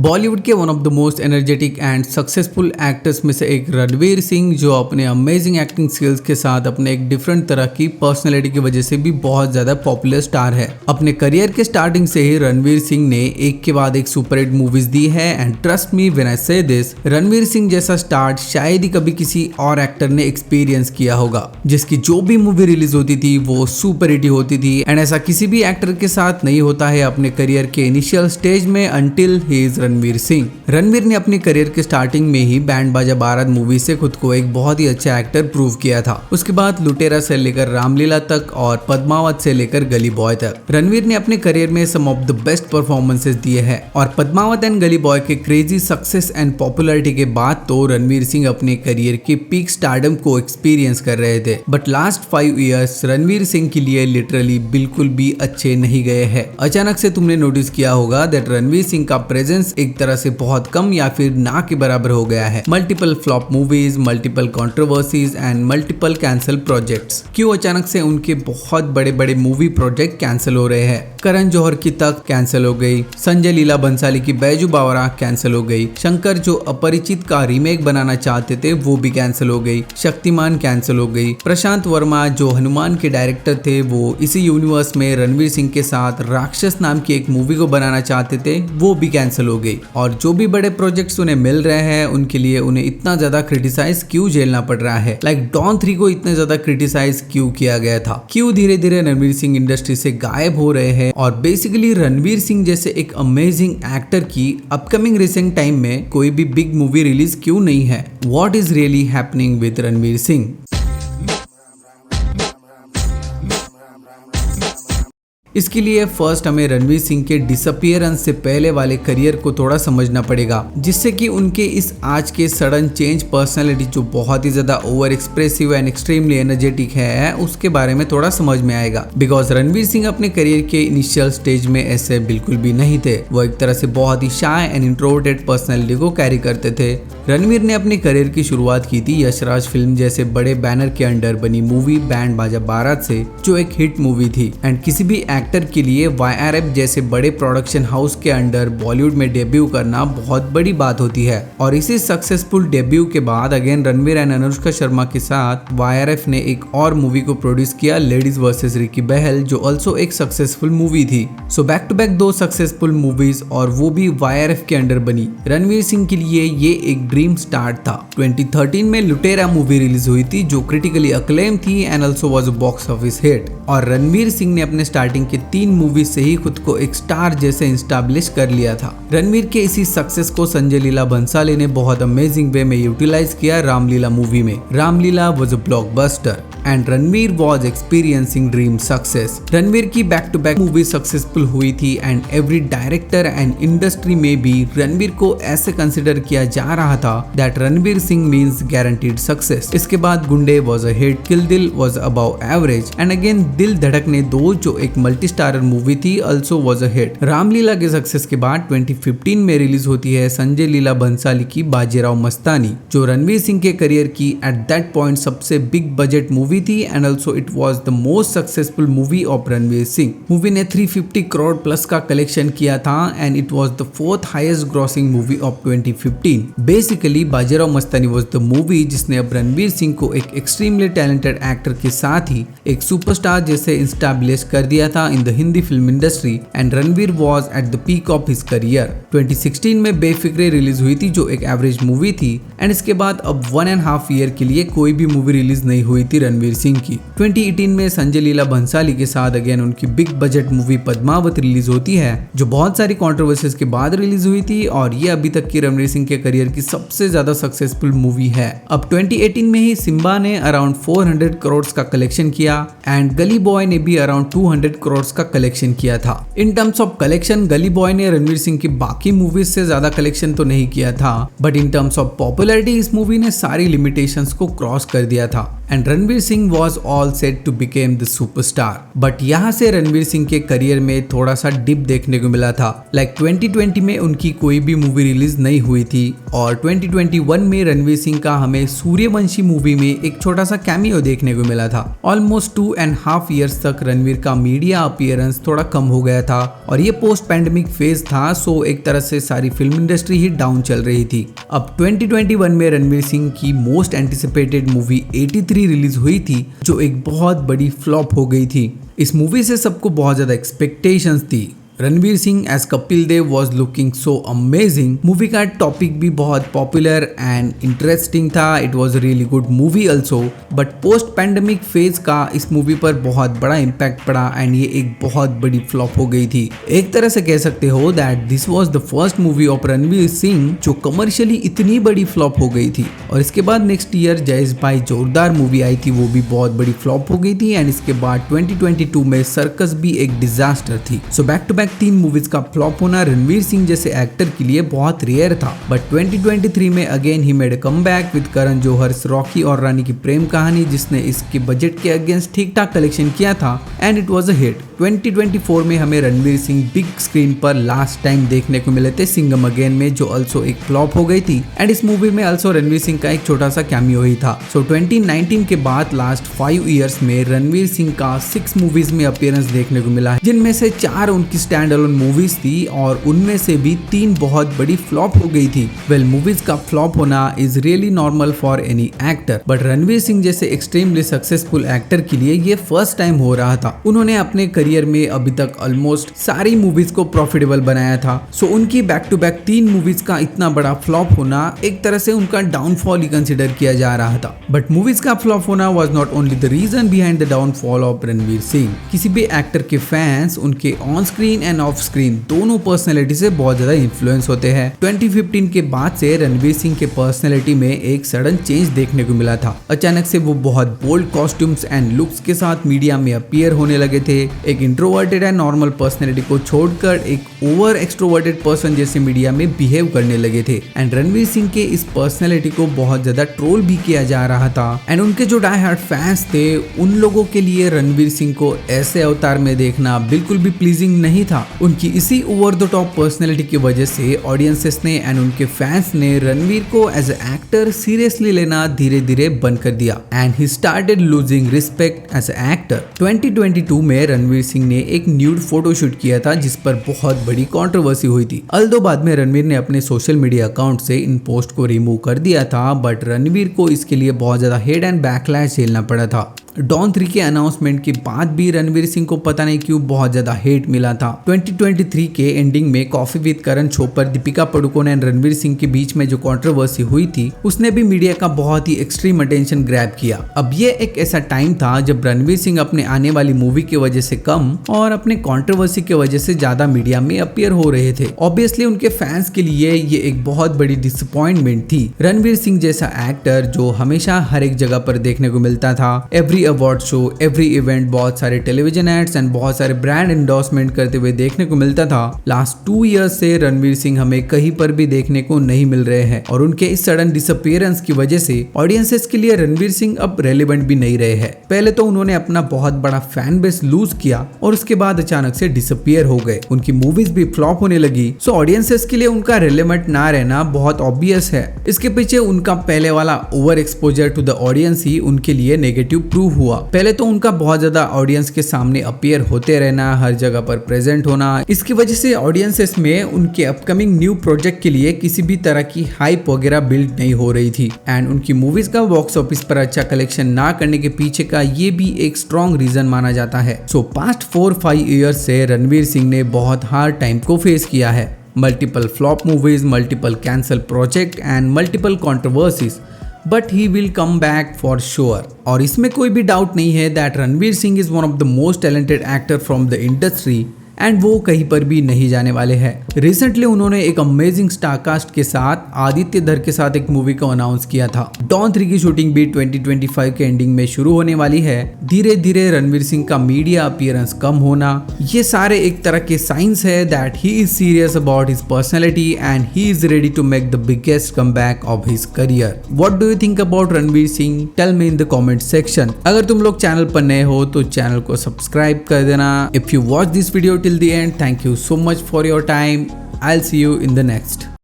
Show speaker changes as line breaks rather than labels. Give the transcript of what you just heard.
बॉलीवुड के one of the most energetic and successful actors में से एक रणवीर सिंह, जो अपने अमेजिंग एक्टिंग स्किल्स के साथ अपने एक डिफरेंट तरह की पर्सनैलिटी की वजह से भी बहुत ज्यादा पॉपुलर स्टार है। अपने करियर के स्टार्टिंग से ही रणवीर सिंह ने एक के बाद एक सुपरहिट मूवीज दी है and trust me when I से दिस, रणवीर सिंह जैसा स्टार्ट शायद ही कभी किसी और एक्टर ने एक्सपीरियंस किया होगा, जिसकी जो भी मूवी रिलीज होती थी वो सुपर हिट होती थी एंड ऐसा किसी भी एक्टर के साथ नहीं होता है अपने करियर के इनिशियल स्टेज में until he is Ranveer Singh. Ranveer ने अपने करियर के स्टार्टिंग में ही बैंड बाजा बारात मूवी से खुद को एक बहुत ही अच्छा एक्टर प्रूव किया था। उसके बाद लुटेरा से लेकर रामलीला तक और पद्मावत से लेकर गली बॉय तक रणवीर ने अपने करियर में सम ऑफ द बेस्ट परफॉर्मेंसेस दिए हैं। और पद्मावत एंड गली बॉय के क्रेजी सक्सेस एंड पॉपुलैरिटी के बाद तो रणवीर सिंह अपने करियर के पीक स्टारडम को एक्सपीरियंस कर रहे थे, but last 5 years Ranveer Singh के लिए लिटरली बिल्कुल भी अच्छे नहीं गए हैं। अचानक से तुमने नोटिस किया होगा दैट रणवीर सिंह का प्रेजेंस एक तरह से बहुत कम या फिर ना के बराबर हो गया है। Multiple flop movies, multiple controversies and multiple cancel projects. क्यों अचानक से उनके बहुत बड़े बड़े मूवी प्रोजेक्ट कैंसिल हो रहे हैं? करण जौहर की तक कैंसिल हो गई, संजय लीला बंसाली की बैजू बावरा कैंसिल हो गई, शंकर जो अपरिचित का रीमेक बनाना चाहते थे वो भी कैंसिल हो गई, शक्तिमान कैंसिल हो गई, प्रशांत वर्मा जो हनुमान के डायरेक्टर थे वो इसी यूनिवर्स में रणवीर सिंह के साथ राक्षस नाम की एक मूवी को बनाना चाहते थे वो भी कैंसिल हो गई। और जो भी बड़े प्रोजेक्ट्स उन्हें मिल रहे हैं उनके लिए उन्हें इतना ज्यादा क्रिटिसाइज क्यों झेलना पड़ रहा है? लाइक डॉन 3 को इतने ज्यादा क्रिटिसाइज क्यों किया गया था? क्यों धीरे धीरे रणवीर सिंह इंडस्ट्री से गायब हो रहे हैं? और बेसिकली रणवीर सिंह जैसे एक अमेजिंग एक्टर की अपकमिंग रिसेंट टाइम में कोई भी बिग मूवी रिलीज क्यों नहीं है? What is really happening with Ranveer Singh? इसके लिए फर्स्ट हमें रणवीर सिंह के डिसअपियरेंस से पहले वाले करियर को थोड़ा समझना पड़ेगा, जिससे कि उनके इस आज के सडन चेंज पर्सनालिटी जो बहुत ही ज्यादा over expressive and extremely energetic है उसके बारे में थोड़ा समझ में आएगा। बिकॉज रणवीर सिंह अपने करियर के इनिशियल स्टेज में ऐसे बिल्कुल भी नहीं थे। वो एक तरह से बहुत ही शाय एंड इंट्रोवर्टेड पर्सनैलिटी को कैरी करते थे। रणवीर ने अपने करियर की शुरुआत की थी यशराज फिल्म जैसे बड़े बैनर के अंडर बनी मूवी बैंड बाजा बारात से, जो एक हिट मूवी थी एंड किसी भी एक्टर के लिए YRF जैसे बड़े प्रोडक्शन हाउस के अंडर बॉलीवुड में डेब्यू करना बहुत बड़ी बात होती है। और इसी सक्सेसफुल डेब्यू के बाद अगेन रणवीर एंड अनुष्का शर्मा के साथ YRF ने एक और मूवी को प्रोड्यूस किया, लेडीज वर्सेस रिकी बहल, जो ऑल्सो एक सक्सेसफुल मूवी थी। So back to back 2 successful movies और वो भी YRF के अंडर बनी। रणवीर सिंह के लिए ये एक ड्रीम स्टार्ट था। 2013 में लुटेरा मूवी रिलीज हुई थी जो क्रिटिकली अक्लेम थी and also was a box office hit. और रणवीर सिंह ने अपने स्टार्टिंग के 3 मूवी से ही खुद को एक स्टार जैसे इंस्टैब्लिश कर लिया था। रणवीर के इसी सक्सेस को संजय लीला बंसाली ने बहुत अमेजिंग वे में यूटिलाइज किया रामलीला मूवी में। Ramleela was a blockbuster and Ranveer was experiencing dream success. Ranveer की back to back movie successful हुई थी and every director and industry में भी रणवीर को ऐसे कंसिडर किया जा रहा था that Ranveer Singh means guaranteed success. इसके बाद गुंडे वाज अ हिट, किल दिल was above average and again दिल धड़कने 2 जो एक मल्टी स्टारर मूवी थी also was a hit. Ramlila के सक्सेस के बाद 2015 में रिलीज होती है संजय लीला बंसाली की बाजीराव मस्तानी, जो रणवीर सिंह के करियर की एट दैट पॉइंट सबसे बिग बजट मूवी थी and also it was the most successful movie of Ranveer Singh. Movie ने 350 करोड़ प्लस का कलेक्शन किया था and it was the 4th highest grossing movie of 2015। Basically Bajirao Mastani was the movie जिसने अब रणवीर सिंह को एक एक्सट्रीमली टैलेंटेड एक्टर के साथ ही एक सुपरस्टार जैसे इंस्टैब्लिश कर दिया था in the Hindi film industry and Ranveer was at the peak of his career. 2016 में बेफिक्रे रिलीज हुई थी जो एक एवरेज मूवी थी एंड इसके बाद अब 1.5 ईयर के लिए कोई भी मूवी रिलीज नहीं हुई थी रणवीर सिंह की। 2018 में संजय लीला बंसाली के साथ अगेन उनकी big budget movie Padmaavat release होती है, जो बहुत सारी कंट्रोवर्सीज के बाद रिलीज हुई थी और ये अभी तक की रणवीर सिंह के करियर की सबसे ज्यादा सक्सेसफुल मूवी है। अब 2018 में ही सिम्बा ने अराउंड 400 करोड़ का कलेक्शन किया एंड गली बॉय ने भी अराउंड 200 करोड़ का कलेक्शन किया था। इन टर्म्स ऑफ कलेक्शन गली बॉय ने रणवीर सिंह की बाकी मूवीज से ज्यादा कलेक्शन तो नहीं किया था, but in terms of popularity इस मूवी ने सारी लिमिटेशंस को क्रॉस कर दिया था and Ranveer Singh was all set to became the superstar. But यहाँ से रणवीर सिंह के करियर में थोड़ा सा डिप देखने को मिला था। लाइक 2020 में उनकी कोई भी मूवी रिलीज नहीं हुई थी और 2021 में रणवीर सिंह का हमें सूर्यवंशी मूवी में एक छोटा सा कैमियो देखने को मिला था। ऑलमोस्ट 2.5 years तक रणवीर का मीडिया अपीयरेंस थोड़ा कम हो गया था और ये पोस्ट पैंडेमिक फेज था, सो एक तरह से सारी फिल्म इंडस्ट्री ही डाउन चल रही थी। अब 2021 में रणवीर सिंह की मोस्ट एंटिसिपेटेड मूवी 83 रिलीज हुई थी, जो एक बहुत बड़ी फ्लॉप हो गई थी। इस मूवी से सबको बहुत ज्यादा एक्सपेक्टेशंस थी। Ranveer Singh as Kapil Dev was looking so amazing. Movie का टॉपिक भी बहुत पॉपुलर एंड इंटरेस्टिंग था। It was really good movie also, but post pandemic phase का इस मूवी पर बहुत बड़ा इम्पैक्ट पड़ा एंड ये एक बहुत बड़ी फ्लॉप हो गई थी। एक तरह से कह सकते हो that this was the first movie of Ranveer Singh जो कमर्शियली इतनी बड़ी फ्लॉप हो गई थी। और इसके बाद नेक्स्ट ईयर जयेश भाई जोरदार मूवी आई थी, वो भी बहुत बड़ी फ्लॉप हो गई थी। एंड इसके बाद 2022 में सर्कस भी एक डिजास्टर थी। So back to back 3 movies का फ्लॉप होना रणवीर सिंह जैसे एक्टर के लिए बहुत रेयर था। बट 2023 में again he made a comeback with Karan Johar Rocky और रानी की प्रेम कहानी, जिसने इसके बजट के अगेंस्ट ठीक ठाक कलेक्शन किया था and it was a hit. 2024 में हमें रणवीर सिंह बिग स्क्रीन पर लास्ट टाइम देखने को मिले थे सिंघम अगेन में, जो ऑल्सो एक फ्लॉप हो गई थी। एंड इस मूवी में ऑल्सो रणवीर सिंह का एक छोटा सा कैमियो ही था। सो 2019 के बाद लास्ट 5 years में रणवीर सिंह का 6 मूवीज में अपीयरेंस देखने को मिला है, जिनमें से 4 उनकी स्टैंड अलोन मूवीज थी और उनमें से भी 3 बहुत बड़ी फ्लॉप हो गई थी। वेल, मूवीज का फ्लॉप होना is really normal for any actor, but Ranveer Singh जैसे एक्सट्रीमली सक्सेसफुल एक्टर के लिए ये फर्स्ट टाइम हो रहा था। उन्होंने अपने करियर में अभी तक ऑलमोस्ट सारी मूवीज को प्रॉफिटेबल बनाया था। सो उनकी बैक टू बैक 3 मूवीज का इतना बड़ा फ्लॉप होना एक तरह से उनका डाउनफॉल ही कंसिडर किया जा रहा था। बट मूवीज का फ्लॉप होना was not only the reason behind the downfall of Ranveer Singh. किसी भी एक्टर के फैंस उनके on screen and off screen दोनों पर्सनैलिटी से बहुत ज्यादा इन्फ्लुएंस होते हैं। 2015 के बाद से रणवीर सिंह के पर्सनैलिटी में एक सडन चेंज देखने को मिला था। अचानक से वो बहुत बोल्ड कॉस्ट्यूम्स एंड लुक्स के साथ मीडिया में अपीयर होने लगे थे। एक इंट्रोवर्टेड एंड नॉर्मल पर्सनैलिटी को छोड़कर एक ओवर एक्सट्रोवर्टेड पर्सन जैसे मीडिया में बिहेव करने लगे थे। एंड रणवीर सिंह के इस पर्सनैलिटी को बहुत ज्यादा ट्रोल भी किया जा रहा था। एंड उनके जो डाई हार्ड फैंस थे उन लोगों के लिए रणवीर सिंह को ऐसे अवतार में देखना बिल्कुल भी प्लीजिंग नहीं था। उनकी इसी ओवर द टॉप पर्सनैलिटी की वजह से ऑडियंसेस ने एंड उनके फैंस ने रणवीर को एज ए एक्टर सीरियसली लेना धीरे धीरे बंद कर दिया and he started losing respect as a actor. 2022 में रणवीर सिंह ने एक न्यूड फोटो शूट किया था जिस पर बहुत बड़ी कंट्रोवर्सी हुई थी। अल्दो बाद में रणवीर ने अपने सोशल मीडिया अकाउंट से इन पोस्ट को रिमूव कर दिया था, बट रणवीर को इसके लिए बहुत ज्यादा हेट एंड बैकलैश झेलना पड़ा था। डॉन 3 के अनाउंसमेंट के बाद भी रणवीर सिंह को पता नहीं क्यों बहुत ज्यादा हेट मिला था। 2023 के एंडिंग में कॉफी विद करण शो पर दीपिका पादुकोण एंड रणवीर सिंह के बीच में जो कंट्रोवर्सी हुई थी उसने भी मीडिया का बहुत ही एक्सट्रीम अटेंशन ग्रैब किया। अब ये एक ऐसा टाइम था जब रणवीर सिंह अपने आने वाली मूवी की वजह से कम और अपने कंट्रोवर्सी की वजह से ज्यादा मीडिया में अपीयर हो रहे थे। ऑब्वियसली उनके फैंस के लिए ये एक बहुत बड़ी डिसअपॉइंटमेंट थी। रणवीर सिंह जैसा एक्टर जो हमेशा हर एक जगह पर देखने को मिलता था, every award show, every event, बहुत सारे टेलीविजन एड्स एंड बहुत सारे ब्रांड एंडोर्समेंट करते हुए देखने को मिलता था। लास्ट 2 years से रणवीर सिंह हमें कहीं पर भी देखने को नहीं मिल रहे हैं और उनके इस सडन डिसअपीयरेंस की वजह से ऑडियंसेस के लिए रणवीर सिंह अब रेलेवेंट भी नहीं रहे हैं। पहले तो उन्होंने अपना बहुत बड़ा फैन बेस लूज किया और उसके बाद अचानक से डिसअपीयर हो गए। उनकी मूवीज भी फ्लॉप होने लगी, सो ऑडियंसेस के लिए उनका रेलेवेंट ना रहना बहुत ऑब्वियस है। इसके पीछे उनका पहले वाला over exposure to the audience ही उनके लिए नेगेटिव प्रूव हुआ। पहले तो उनका बहुत ज्यादा ऑडियंस के सामने अपीयर होते रहना, हर जगह पर प्रेजेंट होना, इसकी वजह से ऑडियंसेस में उनके अपकमिंग न्यू प्रोजेक्ट के लिए किसी भी तरह की हाइप वगैरह बिल्ड नहीं हो रही थी। एंड उनकी मूवीज का बॉक्स ऑफिस पर अच्छा कलेक्शन ना करने के पीछे का ये भी एक स्ट्रॉन्ग रीजन माना जाता है। सो पास्ट 4-5 years से रणवीर सिंह ने बहुत हार्ड टाइम को फेस किया है। Multiple flop movies, multiple cancel project and multiple controversies, but he will come back for sure. और इसमें कोई भी डाउट नहीं है that Ranveer Singh is one of the most talented actor from the industry and वो कहीं पर भी नहीं जाने वाले हैं। रिसेंटली उन्होंने एक अमेजिंग स्टारकास्ट के साथ आदित्य धर के साथ एक मूवी को अनाउंस किया था। डॉन 3 की शूटिंग भी 2025 के एंडिंग में शुरू होने वाली है। धीरे धीरे रणवीर सिंह का मीडिया अपीयरेंस कम होना, ये सारे एक तरह के साइंस है that he is serious about his personality and he is ready to make the biggest comeback of his career. What do you think about Ranveer Singh? Tell me in the comment section. अगर तुम लोग channel पर नए हो तो channel को subscribe कर देना। If you watch this video till the end, thank you so much for your time. I'll see you in the next.